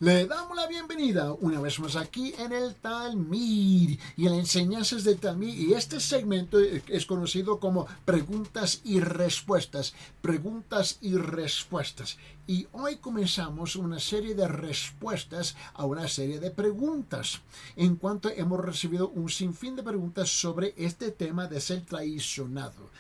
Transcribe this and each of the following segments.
Le damos la bienvenida una vez más aquí en el Talmud y en las enseñanzas del Talmud. Y este segmento es conocido como preguntas y respuestas. Preguntas y respuestas. Y hoy comenzamos una serie de respuestas a una serie de preguntas. En cuanto hemos recibido un sinfín de preguntas sobre este tema de ser traicionado.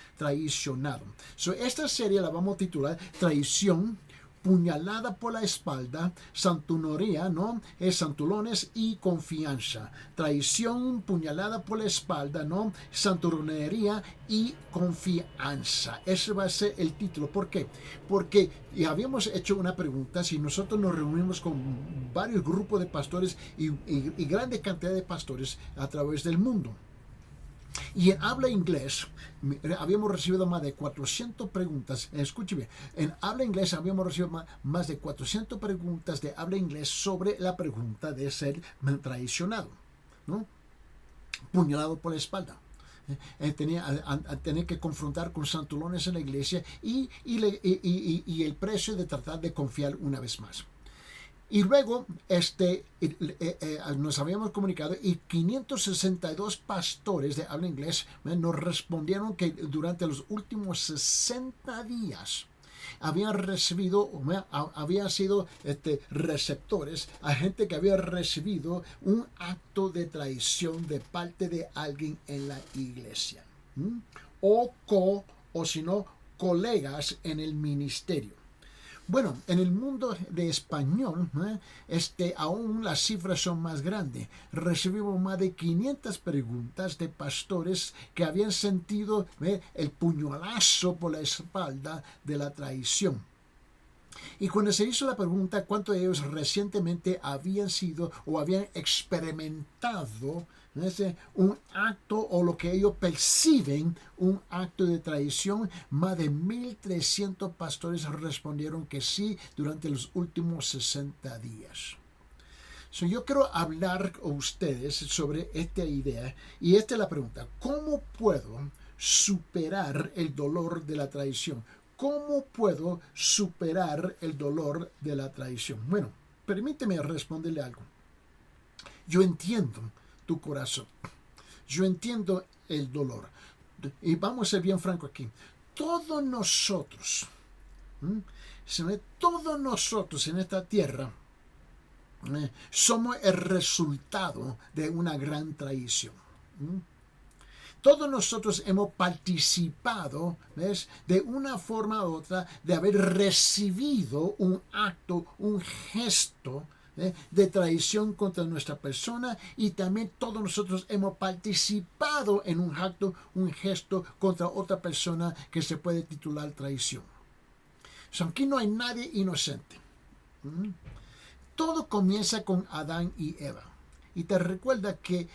Esta serie la vamos a titular Traición, puñalada por la espalda, santunoría, ¿no? Es santulones y confianza. Traición, puñalada por la espalda, ¿no? Santurronería y confianza. Ese va a ser el título. ¿Por qué? Porque ya habíamos hecho una pregunta. Si nosotros nos reunimos con varios grupos de pastores y grande cantidad de pastores a través del mundo. Y en habla inglés habíamos recibido más de 400 preguntas. Escúcheme, en habla inglés habíamos recibido más de 400 preguntas de habla inglés sobre la pregunta de ser traicionado, ¿no? Puñalado por la espalda. Tener que confrontar con santulones en la iglesia y el precio de tratar de confiar una vez más. Y luego nos habíamos comunicado y 562 pastores de habla inglés nos respondieron que durante los últimos 60 días habían recibido, habían sido receptores a gente que había recibido un acto de traición de parte de alguien en la iglesia. O si no, colegas en el ministerio. Bueno, en el mundo de español, aún las cifras son más grandes. Recibimos más de 500 preguntas de pastores que habían sentido el puñalazo por la espalda de la traición. Y cuando se hizo la pregunta cuántos de ellos recientemente habían sido o habían experimentado un acto o lo que ellos perciben un acto de traición, más de 1,300 pastores respondieron que sí durante los últimos 60 días. Yo quiero hablar con ustedes sobre esta idea y esta es la pregunta: ¿cómo puedo superar el dolor de la traición? ¿Cómo puedo superar el dolor de la traición? Bueno, permíteme responderle algo. Yo entiendo tu corazón. Yo entiendo el dolor. Y vamos a ser bien franco aquí. Todos nosotros en esta tierra somos el resultado de una gran traición. Todos nosotros hemos participado, ¿ves?, de una forma u otra, de haber recibido un acto, un gesto de traición contra nuestra persona, y también todos nosotros hemos participado en un acto, un gesto contra otra persona que se puede titular traición. Aquí no hay nadie inocente. Todo comienza con Adán y Eva. Y te recuerda que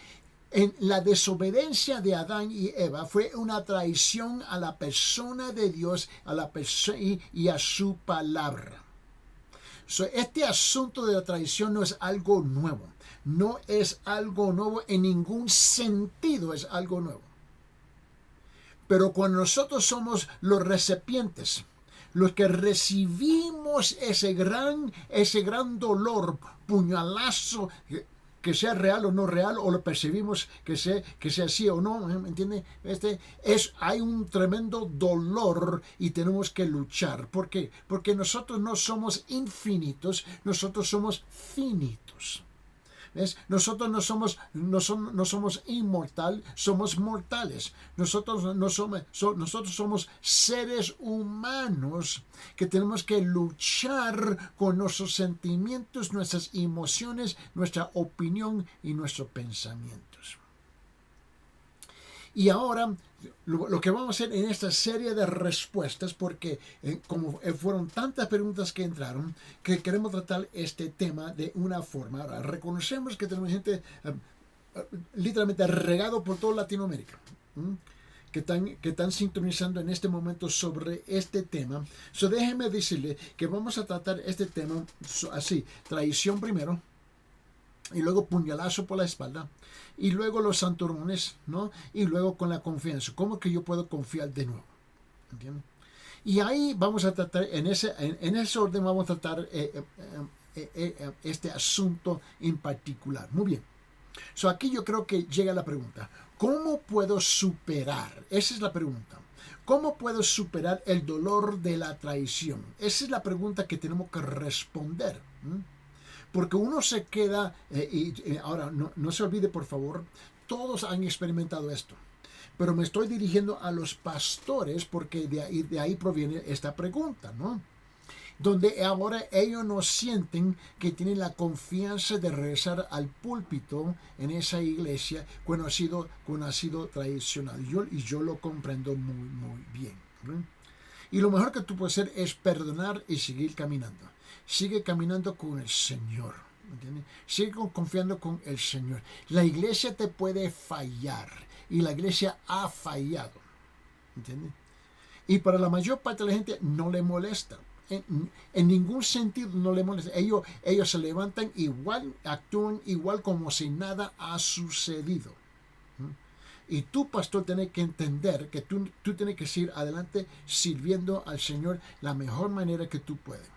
en la desobediencia de Adán y Eva fue una traición a la persona de Dios, a la persona y a su palabra. Este asunto de la traición no es algo nuevo. No es algo nuevo en ningún sentido, es algo nuevo. Pero cuando nosotros somos los recipientes, los que recibimos ese gran dolor, puñalazo, que sea real o no real, o lo percibimos que sea así o no, ¿me entiende? Hay un tremendo dolor y tenemos que luchar. ¿Por qué? Porque nosotros no somos infinitos, nosotros somos finitos. ¿Ves? Nosotros no somos inmortal, somos mortales. Nosotros somos seres humanos que tenemos que luchar con nuestros sentimientos, nuestras emociones, nuestra opinión y nuestros pensamientos. Y ahora lo que vamos a hacer en esta serie de respuestas, porque como fueron tantas preguntas que entraron, que queremos tratar este tema de una forma. Ahora, reconocemos que tenemos gente literalmente regado por toda Latinoamérica, que están sintonizando en este momento sobre este tema. Déjeme decirle que vamos a tratar este tema así: traición primero, y luego puñalazo por la espalda, y luego los santurrones, ¿no? Y luego con la confianza. ¿Cómo que yo puedo confiar de nuevo? ¿Entiendes? Y ahí vamos a tratar, en ese orden vamos a tratar este asunto en particular. Muy bien. So, aquí yo creo que llega la pregunta, ¿cómo puedo superar? Esa es la pregunta. ¿Cómo puedo superar el dolor de la traición? Esa es la pregunta que tenemos que responder. Porque uno se queda, ahora no se olvide por favor, todos han experimentado esto. Pero me estoy dirigiendo a los pastores porque de ahí proviene esta pregunta, ¿no? Donde ahora ellos no sienten que tienen la confianza de regresar al púlpito en esa iglesia cuando ha sido traicionado. Y yo lo comprendo muy, muy bien, ¿no? Y lo mejor que tú puedes hacer es perdonar y seguir caminando. Sigue caminando con el Señor, ¿entiendes? Sigue confiando con el Señor. La iglesia te puede fallar y la iglesia ha fallado, ¿entiendes? Y para la mayor parte de la gente no le molesta. En ningún sentido no le molesta. Ellos se levantan igual, actúan igual como si nada ha sucedido. Y tú, pastor, tienes que entender que tú tienes que seguir adelante sirviendo al Señor la mejor manera que tú puedes.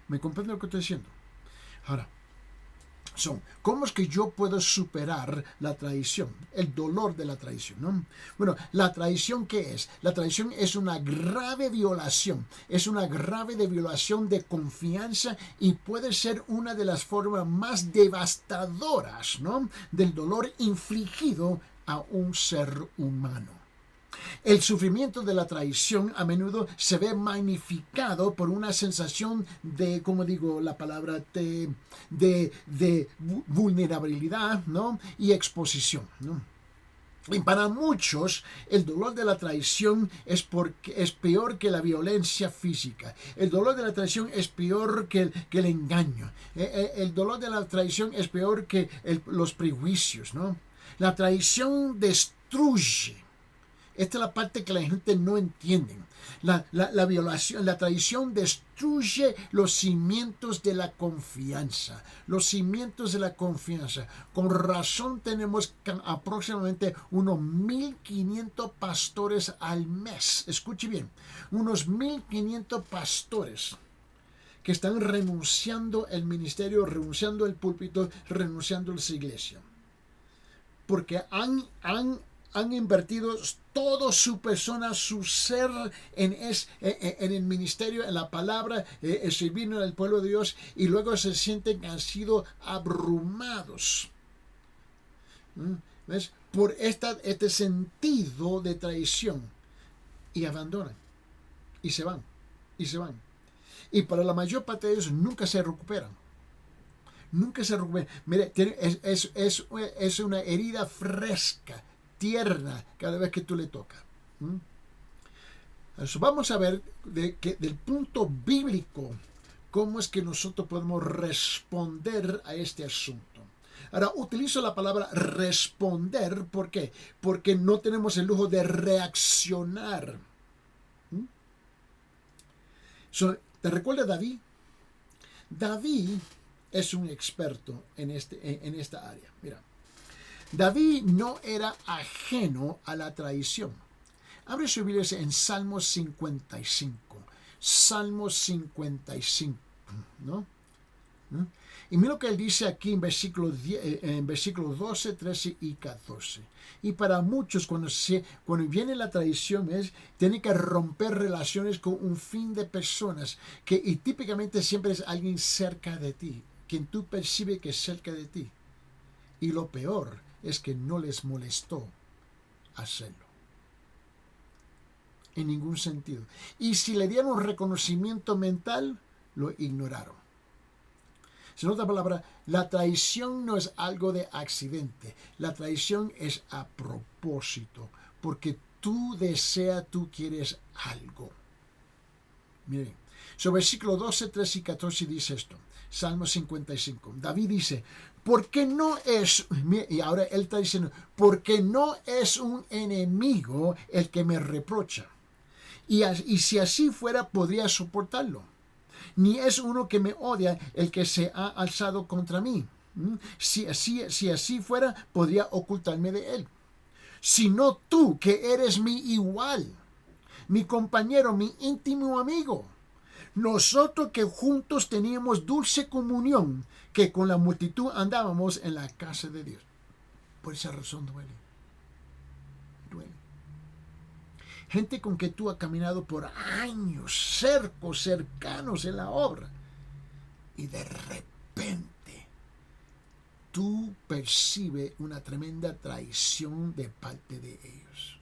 ¿Me comprende lo que estoy diciendo? Ahora, ¿cómo es que yo puedo superar la traición? El dolor de la traición, ¿no? Bueno, ¿la traición qué es? La traición es una grave violación. Es una grave violación de confianza y puede ser una de las formas más devastadoras, ¿no?, del dolor infligido a un ser humano. El sufrimiento de la traición a menudo se ve magnificado por una sensación de, como digo, la palabra de vulnerabilidad, ¿no?, y exposición, ¿no? Y para muchos, el dolor de la traición es peor que la violencia física. El dolor de la traición es peor que el engaño. El dolor de la traición es peor que los prejuicios, ¿no? La traición destruye. Esta es la parte que la gente no entiende. La traición destruye los cimientos de la confianza. Los cimientos de la confianza. Con razón tenemos aproximadamente unos 1,500 pastores al mes. Escuche bien. Unos 1,500 pastores que están renunciando al ministerio, renunciando al púlpito, renunciando a su iglesia. Porque han invertido toda su persona, su ser en el ministerio, en la palabra, sirviendo al pueblo de Dios, y luego se sienten que han sido abrumados. ¿Ves? Por este sentido de traición, y abandonan, y se van. Y para la mayor parte de ellos nunca se recuperan. Nunca se recupera. Mire, es una herida fresca, tierna, cada vez que tú le tocas. Eso, vamos a ver del punto bíblico cómo es que nosotros podemos responder a este asunto. Ahora, utilizo la palabra responder. ¿Por qué? Porque no tenemos el lujo de reaccionar. ¿Te recuerdas David? David es un experto en esta área. Mira, David no era ajeno a la traición. Abre su Biblia en Salmos 55. Salmos 55, ¿no? Y mira lo que él dice aquí en versículos 12, 13 y 14. Y para muchos, cuando viene la traición, tiene que romper relaciones con un fin de personas, y típicamente siempre es alguien cerca de ti, quien tú percibes que es cerca de ti. Y lo peor es que no les molestó hacerlo. En ningún sentido. Y si le dieron reconocimiento mental, lo ignoraron. En otra palabra, la traición no es algo de accidente. La traición es a propósito. Porque tú quieres algo. Miren, sobre versículo 12, 13 y 14 dice esto. Salmo 55. David dice, porque no es, y ahora él está diciendo, porque no es un enemigo el que me reprocha. Y si así fuera, podría soportarlo. Ni es uno que me odia el que se ha alzado contra mí. Si así fuera, podría ocultarme de él. Sino tú, que eres mi igual, mi compañero, mi íntimo amigo. nosotros que juntos teníamos dulce comunión, que con la multitud andábamos en la casa de Dios. Por esa razón duele. Duele. Gente con que tú has caminado por años, cercanos en la obra, y de repente tú percibes una tremenda traición de parte de ellos.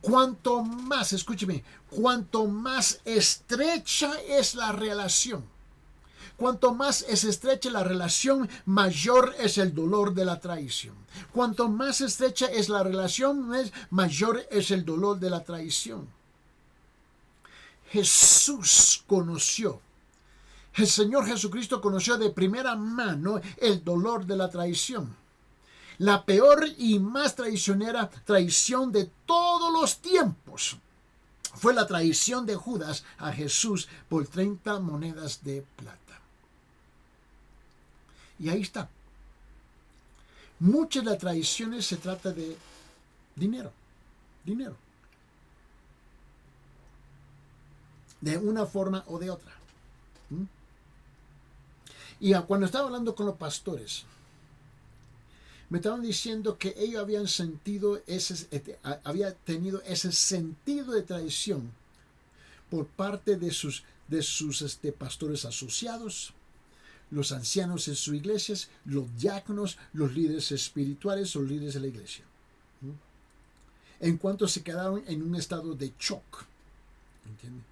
Cuanto más, escúcheme, cuanto más estrecha es la relación, cuanto más es estrecha la relación, mayor es el dolor de la traición. Cuanto más estrecha es la relación, mayor es el dolor de la traición. Jesús conoció, el Señor Jesucristo conoció de primera mano el dolor de la traición. La peor y más traicionera traición de todos los tiempos fue la traición de Judas a Jesús por 30 monedas de plata. Y ahí está. Muchas de las traiciones se trata de dinero. Dinero. De una forma o de otra. Y cuando estaba hablando con los pastores, me estaban diciendo que ellos habían tenido ese sentido de traición por parte de sus pastores asociados, los ancianos en sus iglesias, los diáconos, los líderes espirituales, los líderes de la iglesia. En cuanto se quedaron en un estado de shock. ¿Entiendes?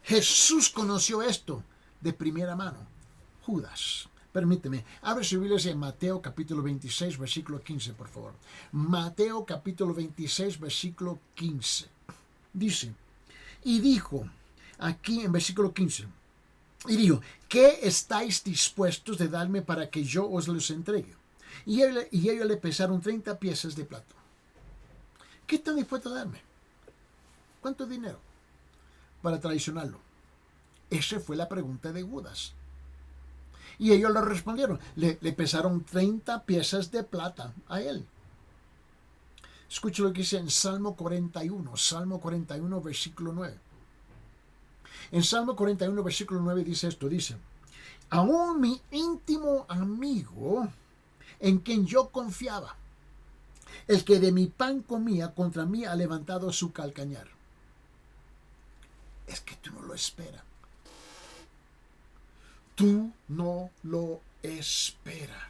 Jesús conoció esto de primera mano. Judas. Permíteme, abre su Biblia en Mateo capítulo 26, versículo 15, por favor. Mateo capítulo 26, versículo 15. Dice, y dijo, aquí en versículo 15, y dijo, ¿qué estáis dispuestos de darme para que yo os los entregue? Y ellos le pesaron 30 piezas de plata. ¿Qué están dispuestos a darme? ¿Cuánto dinero? Para traicionarlo. Esa fue la pregunta de Judas. Y ellos le respondieron, le pesaron 30 piezas de plata a él. Escucha lo que dice en Salmo 41, versículo 9. En Salmo 41, versículo 9 dice esto, dice, aún mi íntimo amigo, en quien yo confiaba, el que de mi pan comía, contra mí ha levantado su calcañar. Es que tú no lo esperas. Tú no lo esperas.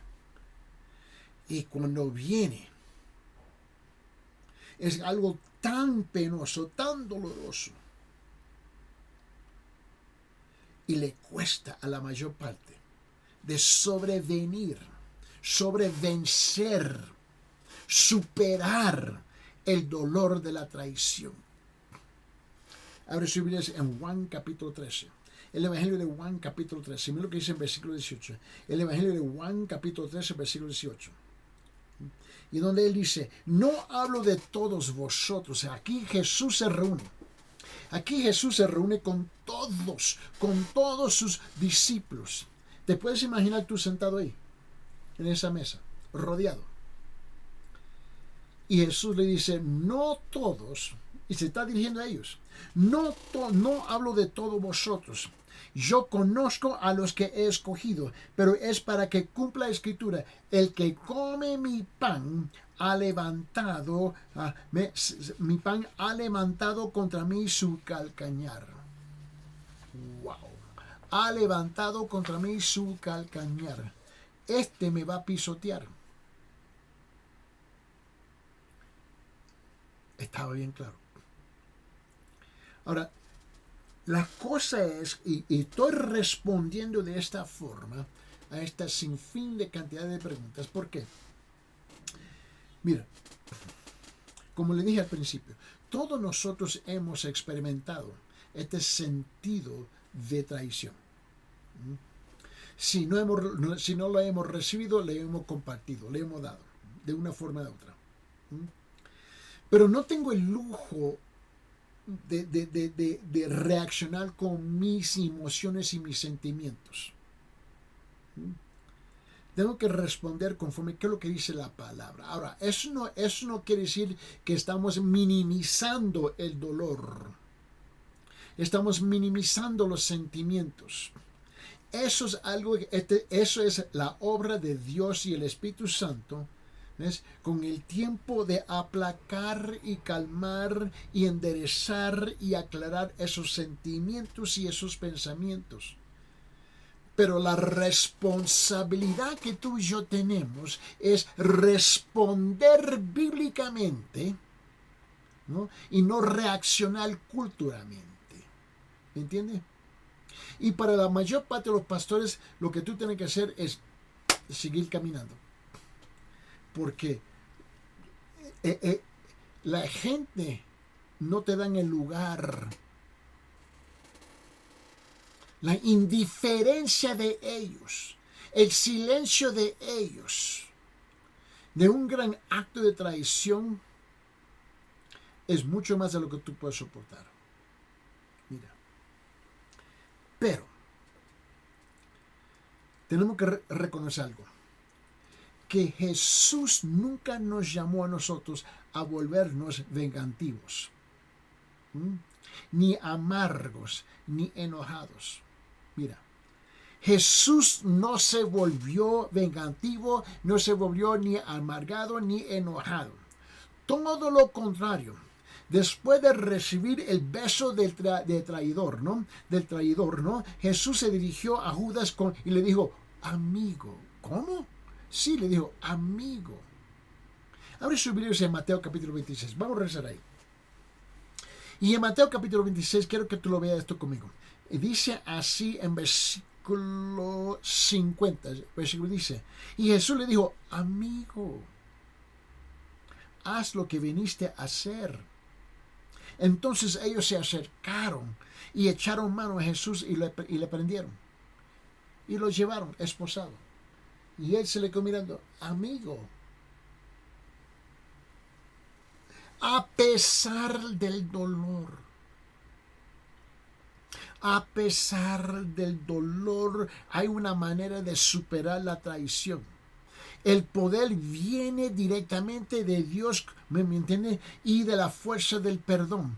Y cuando viene, es algo tan penoso, tan doloroso. Y le cuesta a la mayor parte de sobrevencer, superar el dolor de la traición. Abre su Biblia en Juan capítulo 13. El Evangelio de Juan capítulo 13. Mira lo que dice en versículo 18. El Evangelio de Juan capítulo 13, versículo 18. Y donde él dice, no hablo de todos vosotros. Aquí Jesús se reúne. Aquí Jesús se reúne con todos sus discípulos. ¿Te puedes imaginar tú sentado ahí, en esa mesa, rodeado? Y Jesús le dice, no todos, y se está dirigiendo a ellos, no hablo de todos vosotros. Yo conozco a los que he escogido, pero es para que cumpla la escritura. El que come mi pan ha levantado contra mí su calcañar. Wow. Ha levantado contra mí su calcañar. Este me va a pisotear. Estaba bien claro. Ahora, la cosa es, y estoy respondiendo de esta forma a esta sinfín de cantidad de preguntas. ¿Por qué? Mira, como le dije al principio, todos nosotros hemos experimentado este sentido de traición. Si no lo hemos recibido, le hemos compartido, le hemos dado, de una forma o de otra. Pero no tengo el lujo de reaccionar con mis emociones y mis sentimientos. Tengo que responder conforme qué es lo que dice la palabra. Ahora, eso no quiere decir que estamos minimizando el dolor. Estamos minimizando los sentimientos. Eso es algo, eso es la obra de Dios y el Espíritu Santo, ¿ves? Con el tiempo de aplacar y calmar y enderezar y aclarar esos sentimientos y esos pensamientos. Pero la responsabilidad que tú y yo tenemos es responder bíblicamente, ¿no? Y no reaccionar culturalmente. ¿Me entiendes? Y para la mayor parte de los pastores, lo que tú tienes que hacer es seguir caminando. Porque la gente no te da en el lugar. La indiferencia de ellos, el silencio de ellos, de un gran acto de traición, es mucho más de lo que tú puedes soportar. Mira. Pero tenemos que reconocer algo. Que Jesús nunca nos llamó a nosotros a volvernos vengativos. Ni amargos, ni enojados. Mira, Jesús no se volvió vengativo, no se volvió ni amargado, ni enojado. Todo lo contrario. Después de recibir el beso del traidor, ¿no? Del traidor, ¿no? Jesús se dirigió a Judas y le dijo, amigo. ¿Cómo? Sí, le dijo, amigo. Abre su Biblia en Mateo capítulo 26. Vamos a rezar ahí. Y en Mateo capítulo 26, quiero que tú lo veas esto conmigo. Dice así en versículo 50. Versículo dice, y Jesús le dijo, amigo, haz lo que viniste a hacer. Entonces ellos se acercaron y echaron mano a Jesús y le prendieron. Y lo llevaron esposado. Y él se le quedó mirando, amigo. A pesar del dolor. A pesar del dolor, hay una manera de superar la traición. El poder viene directamente de Dios, ¿me entiende? Y de la fuerza del perdón.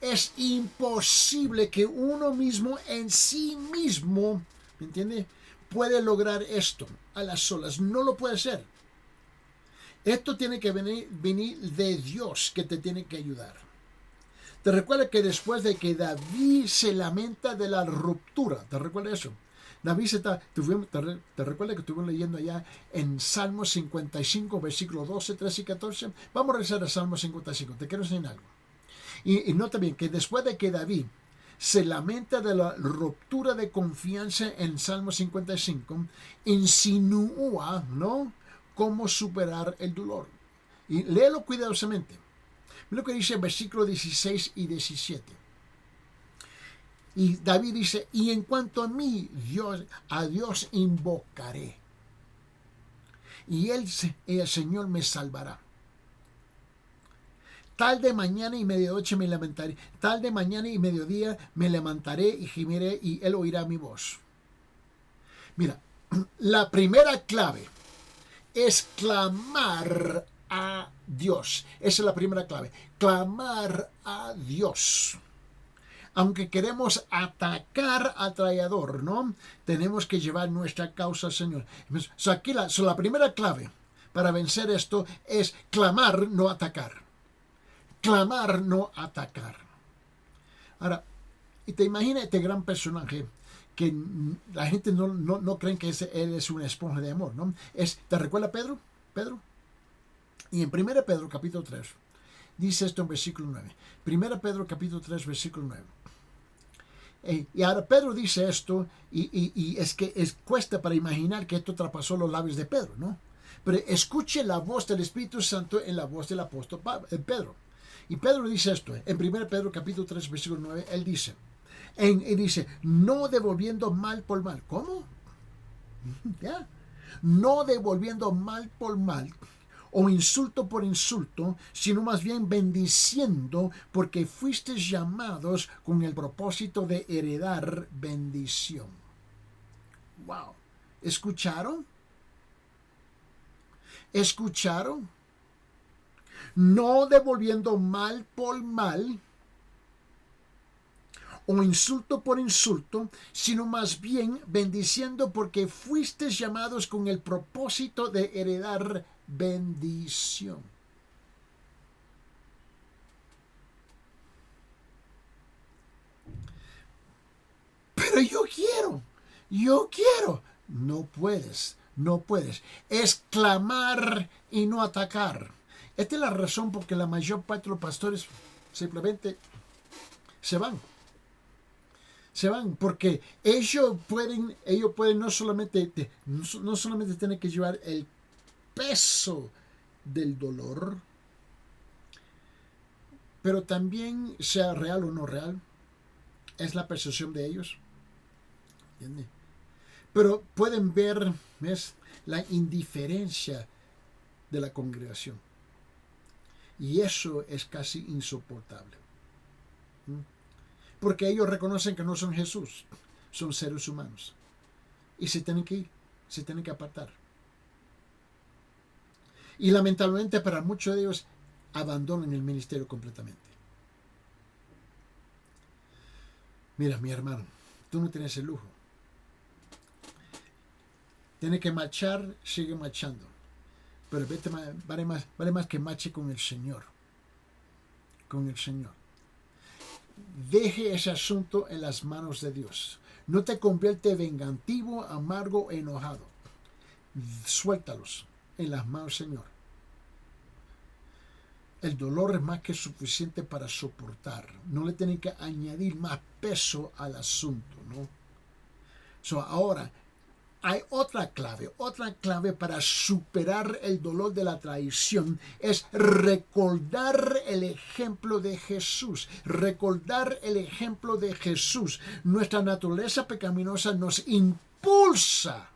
Es imposible que uno mismo en sí mismo, ¿me entiende? Puede lograr esto a las solas. No lo puede hacer. Esto tiene que venir de Dios, que te tiene que ayudar. Te recuerda que después de que David se lamenta de la ruptura, ¿te recuerda eso? David te recuerda que estuvimos leyendo allá en Salmo 55, versículos 12, 13 y 14. Vamos a rezar a Salmo 55. Te quiero enseñar algo. Y nota bien que después de que David se lamenta de la ruptura de confianza en Salmo 55, insinúa, ¿no?, cómo superar el dolor. Y léelo cuidadosamente. Mira lo que dice en versículos 16 y 17. Y David dice, y en cuanto a mí, a Dios invocaré. Y el Señor me salvará. Tal de mañana y medianoche me lamentaré. Tal de mañana y mediodía me levantaré y gimiré y Él oirá mi voz. Mira, la primera clave es clamar a Dios. Esa es la primera clave. Clamar a Dios. Aunque queremos atacar al traidor, ¿no? Tenemos que llevar nuestra causa al Señor. Aquí la primera clave para vencer esto es clamar, no atacar. Clamar, no atacar. Ahora, y te imaginas este gran personaje que la gente no cree que él es una esponja de amor, ¿no? ¿Te recuerda Pedro? Y en 1 Pedro capítulo 3 dice esto en versículo 9. 1 Pedro capítulo 3 versículo 9. Y ahora Pedro dice esto y es que cuesta para imaginar que esto traspasó los labios de Pedro, ¿no? Pero escuche la voz del Espíritu Santo en la voz del apóstol Pedro. Y Pedro dice esto, en 1 Pedro capítulo 3 versículo 9, él dice, no devolviendo mal por mal. ¿Cómo? ¿Ya? No devolviendo mal por mal o insulto por insulto, sino más bien bendiciendo, porque fuisteis llamados con el propósito de heredar bendición. Wow. ¿Escucharon? ¿Escucharon? No devolviendo mal por mal o insulto por insulto, sino más bien bendiciendo porque fuisteis llamados con el propósito de heredar bendición. Pero yo quiero. No puedes, no puedes. Es clamar y no atacar. Esta es la razón por que la mayor parte de los pastores simplemente se van. Se van porque ellos pueden no solamente tener que llevar el peso del dolor, pero también, sea real o no real, es la percepción de ellos. ¿Entiendes? Pero pueden ver, ¿ves?, la indiferencia de la congregación. Y eso es casi insoportable. Porque ellos reconocen que no son Jesús, son seres humanos. Y se tienen que ir, se tienen que apartar. Y lamentablemente para muchos de ellos abandonan el ministerio completamente. Mira, mi hermano, tú no tienes el lujo. Tienes que marchar, sigue marchando. Pero vale más que marche con el Señor. Con el Señor. Deje ese asunto en las manos de Dios. No te convierte vengativo, amargo, enojado. Suéltalos en las manos del Señor. El dolor es más que suficiente para soportar. No le tienen que añadir más peso al asunto, ¿no? Ahora, hay otra clave para superar el dolor de la traición, es recordar el ejemplo de Jesús. Recordar el ejemplo de Jesús. Nuestra naturaleza pecaminosa nos impulsa a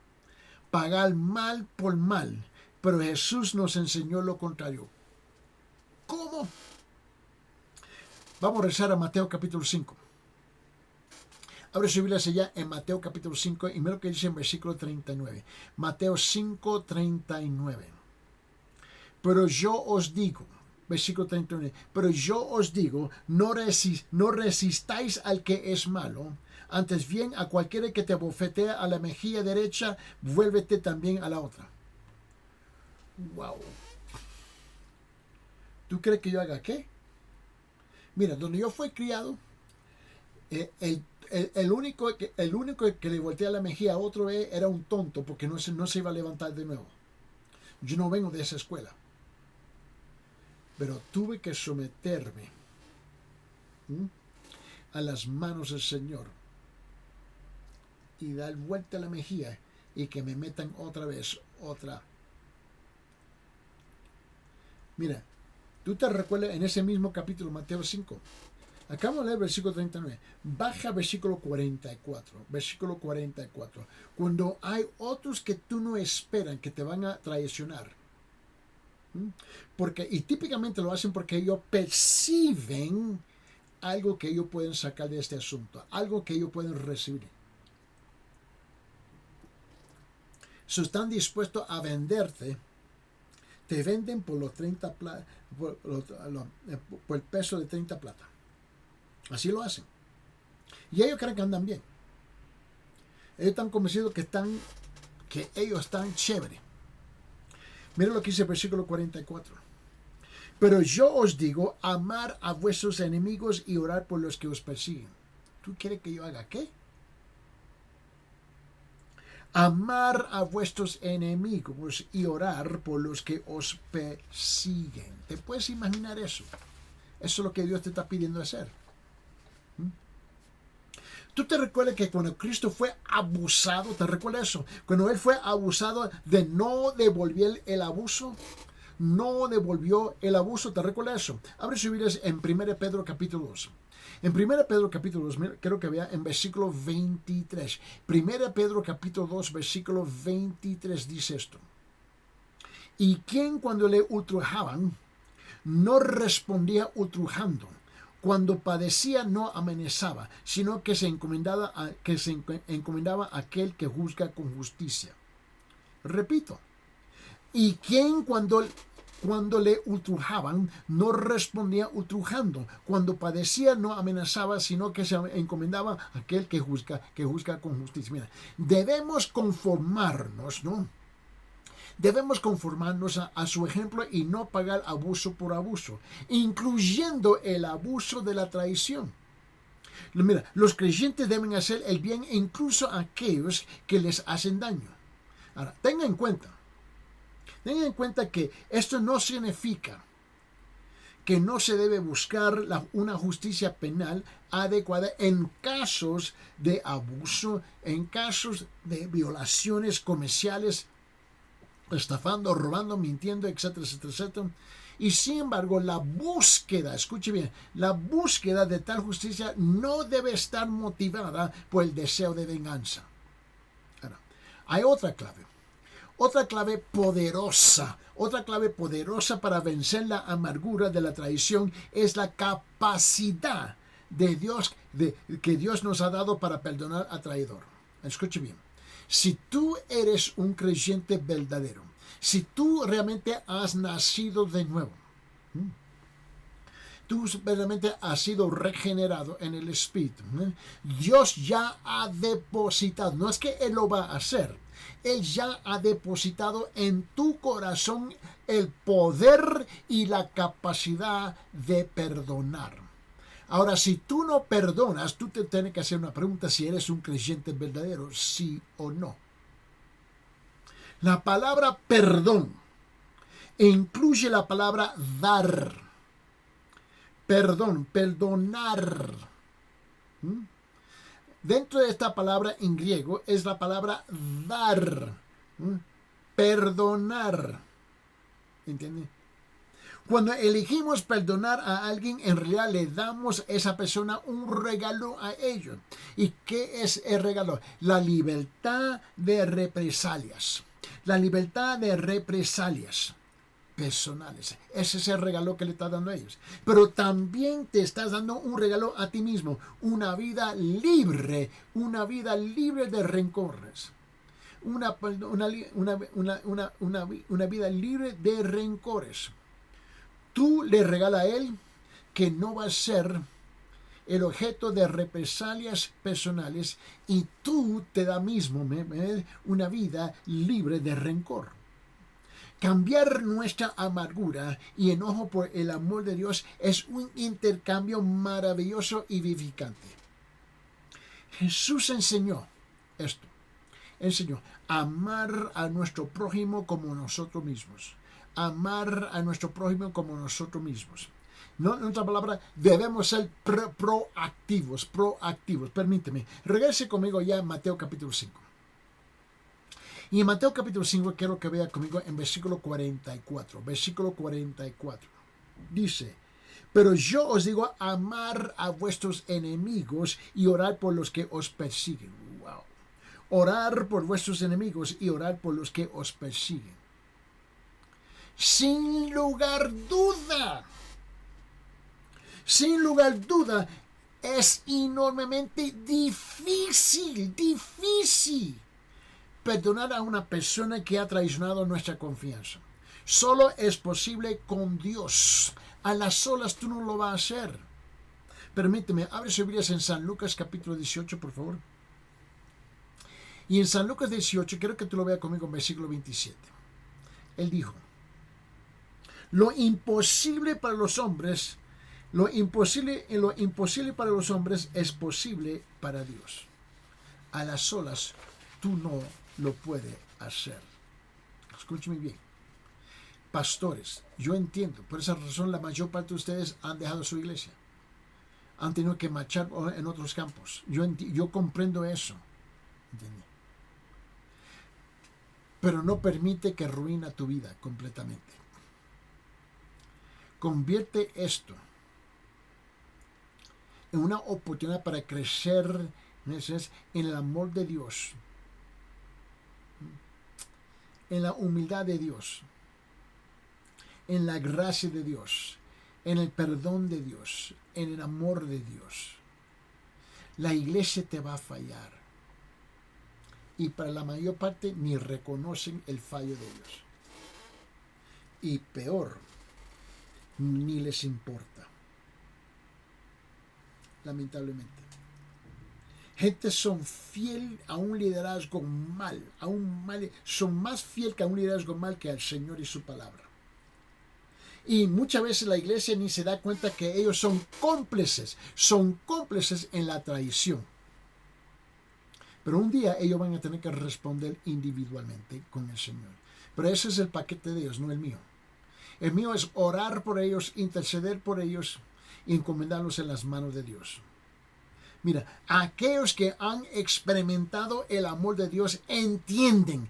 pagar mal por mal, pero Jesús nos enseñó lo contrario. ¿Cómo? Vamos a rezar a Mateo capítulo 5. Abre su Biblia allá en Mateo capítulo 5 y mira lo que dice en versículo 39. Mateo 5, 39. Pero yo os digo, versículo 39, pero yo os digo, no resistáis al que es malo, antes bien a cualquiera que te abofetea a la mejilla derecha, vuélvete también a la otra. Wow. ¿Tú crees que yo haga qué? Mira, donde yo fui criado, el único que le voltea la mejilla a otro era un tonto porque no se iba a levantar de nuevo. Yo no vengo de esa escuela. Pero tuve que someterme a las manos del Señor y dar vuelta a la mejilla y que me metan otra vez, otra. Mira, tú te recuerdas en ese mismo capítulo, Mateo 5. Acabamos de leer versículo 39. Baja versículo 44. Versículo 44. Cuando hay otros que tú no esperan que te van a traicionar. Y típicamente lo hacen porque ellos perciben algo que ellos pueden sacar de este asunto. Algo que ellos pueden recibir. Están dispuestos a venderte. Te venden por los 30 por el peso de 30 plata. Así lo hacen. Y ellos creen que andan bien. Ellos están convencidos que ellos están chévere. Mira lo que dice el versículo 44. Pero yo os digo, amar a vuestros enemigos y orar por los que os persiguen. ¿Tú quieres que yo haga qué? Amar a vuestros enemigos y orar por los que os persiguen. ¿Te puedes imaginar eso? Eso es lo que Dios te está pidiendo hacer. ¿Tú te recuerdas que cuando Cristo fue abusado, te recuerdas eso? Cuando Él fue abusado de no devolver el abuso, no devolvió el abuso, ¿te recuerdas eso? Abre su Biblia en 1 Pedro capítulo 2. En 1 Pedro capítulo 2, quiero que vea en versículo 23. 1 Pedro capítulo 2, versículo 23 dice esto. Y quien cuando le ultrajaban, no respondía ultrajando. Cuando padecía no amenazaba, sino que se encomendaba a aquel que juzga con justicia. Repito. Y quien cuando Cuando le ultrajaban, no respondía ultrajando. Cuando padecía, no amenazaba, sino que se encomendaba a aquel que juzga con justicia. Mira, debemos conformarnos, ¿no? Debemos conformarnos a su ejemplo y no pagar abuso por abuso, incluyendo el abuso de la traición. Mira, los creyentes deben hacer el bien incluso a aquellos que les hacen daño. Ahora, tengan en cuenta que esto no significa que no se debe buscar una justicia penal adecuada en casos de abuso, en casos de violaciones comerciales, estafando, robando, mintiendo, etcétera, etcétera, etcétera. Y sin embargo, la búsqueda, escuche bien, la búsqueda de tal justicia no debe estar motivada por el deseo de venganza. Ahora, hay otra clave poderosa para vencer la amargura de la traición es la capacidad de Dios, que Dios nos ha dado para perdonar al traidor. Escuche bien. Si tú eres un creyente verdadero, si tú realmente has nacido de nuevo, tú realmente has sido regenerado en el Espíritu, Dios ya ha depositado, no es que Él lo va a hacer, Él ya ha depositado en tu corazón el poder y la capacidad de perdonar. Ahora, si tú no perdonas, tú te tienes que hacer una pregunta si eres un creyente verdadero, sí o no. La palabra perdón incluye la palabra dar. Perdón, perdonar. Dentro de esta palabra en griego es la palabra dar. Perdonar. ¿Entiendes? Cuando elegimos perdonar a alguien, en realidad le damos a esa persona un regalo a ellos. ¿Y qué es el regalo? La libertad de represalias. La libertad de represalias personales. Ese es el regalo que le estás dando a ellos. Pero también te estás dando un regalo a ti mismo. Una vida libre de rencores. Una vida libre de rencores. Tú le regalas a él que no va a ser el objeto de represalias personales y tú te da mismo una vida libre de rencor. Cambiar nuestra amargura y enojo por el amor de Dios es un intercambio maravilloso y vivificante. Jesús enseñó esto. Enseñó a amar a nuestro prójimo como nosotros mismos. Amar a nuestro prójimo como nosotros mismos. No, en otra palabra, debemos ser proactivos. Permíteme, regrese conmigo ya a Mateo capítulo 5. Y en Mateo capítulo 5 quiero que vea conmigo en versículo 44. Versículo 44. Dice: pero yo os digo, amar a vuestros enemigos y orar por los que os persiguen. Wow. Orar por vuestros enemigos y orar por los que os persiguen. Sin lugar duda, es enormemente difícil perdonar a una persona que ha traicionado nuestra confianza. Solo es posible con Dios. A las solas tú no lo vas a hacer. Permíteme, abre sus Biblias en San Lucas capítulo 18, por favor. Y en San Lucas 18, quiero que tú lo veas conmigo en versículo 27. Él dijo: lo imposible para los hombres para los hombres es posible para Dios. A las solas tú no lo puedes hacer. Escúcheme bien. Pastores, yo entiendo, por esa razón la mayor parte de ustedes han dejado su iglesia. Han tenido que marchar en otros campos. Yo comprendo eso. ¿Entiendes? Pero no permite que arruine tu vida completamente. Convierte esto en una oportunidad para crecer en el amor de Dios, en la humildad de Dios, en la gracia de Dios, en el perdón de Dios, en el amor de Dios. La iglesia te va a fallar y para la mayor parte ni reconocen el fallo de Dios. Y peor, ni les importa. Lamentablemente. Gente son fiel a un liderazgo mal, son más fiel que a un liderazgo mal que al Señor y su palabra. Y muchas veces la iglesia ni se da cuenta que ellos son cómplices en la traición. Pero un día ellos van a tener que responder individualmente con el Señor. Pero ese es el paquete de Dios, no el mío. El mío es orar por ellos, interceder por ellos y encomendarlos en las manos de Dios. Mira, aquellos que han experimentado el amor de Dios entienden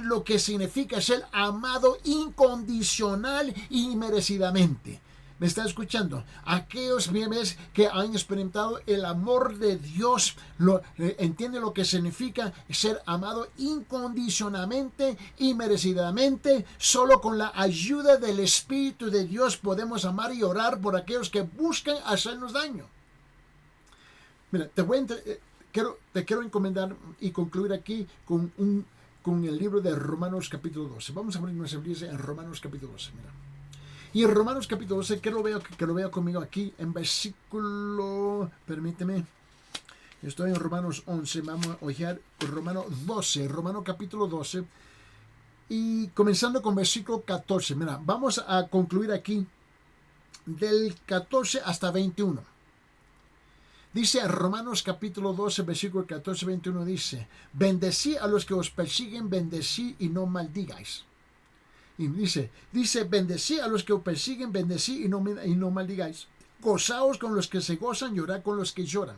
lo que significa ser amado incondicional y merecidamente. ¿Me está escuchando? Aquellos bebés que han experimentado el amor de Dios entienden lo que significa ser amado incondicionalmente y merecidamente. Solo con la ayuda del Espíritu de Dios podemos amar y orar por aquellos que buscan hacernos daño. Mira, te quiero encomendar y concluir aquí con el libro de Romanos capítulo 12. Vamos a abrir nuestra Biblia en Romanos capítulo 12. Mira. Y en Romanos capítulo 12, que lo veo conmigo aquí en versículo, permíteme, estoy en Romanos 11, vamos a ojear Romanos capítulo 12, y comenzando con versículo 14. Mira, vamos a concluir aquí del 14 hasta 21. Dice Romanos capítulo 12, versículo 14-21, dice: bendecí a los que os persiguen, bendecí y no maldigáis. Y dice, bendecí a los que os persiguen, bendecí y no maldigáis. Gozaos con los que se gozan, llorad con los que lloran.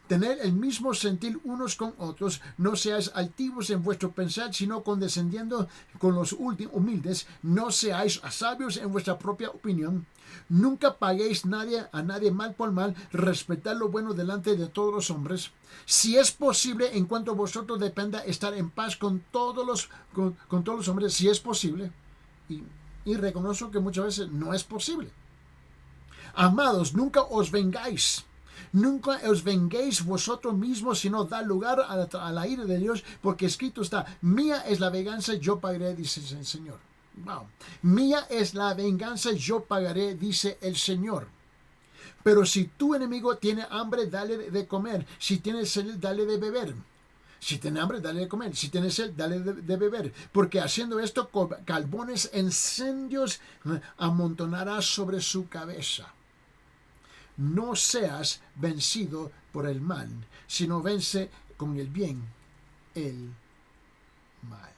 Tener el mismo sentir unos con otros, no seáis altivos en vuestro pensar, sino condescendiendo con los humildes, no seáis sabios en vuestra propia opinión. Nunca paguéis a nadie mal por mal, respetad lo bueno delante de todos los hombres. Si es posible, en cuanto a vosotros dependa, estar en paz con todos los hombres, si es posible. Y reconozco que muchas veces no es posible. Amados, nunca os vengáis. Nunca os venguéis vosotros mismos, sino da lugar a la ira de Dios, porque escrito está: mía es la venganza, yo pagaré, dice el Señor. Wow. Mía es la venganza, yo pagaré, dice el Señor. Pero si tu enemigo tiene hambre, dale de comer. Si tiene sed, dale de beber. Si tiene hambre, dale de comer. Si tiene sed, dale de beber. Porque haciendo esto, carbones incendios amontonará sobre su cabeza. No seas vencido por el mal, sino vence con el bien el mal.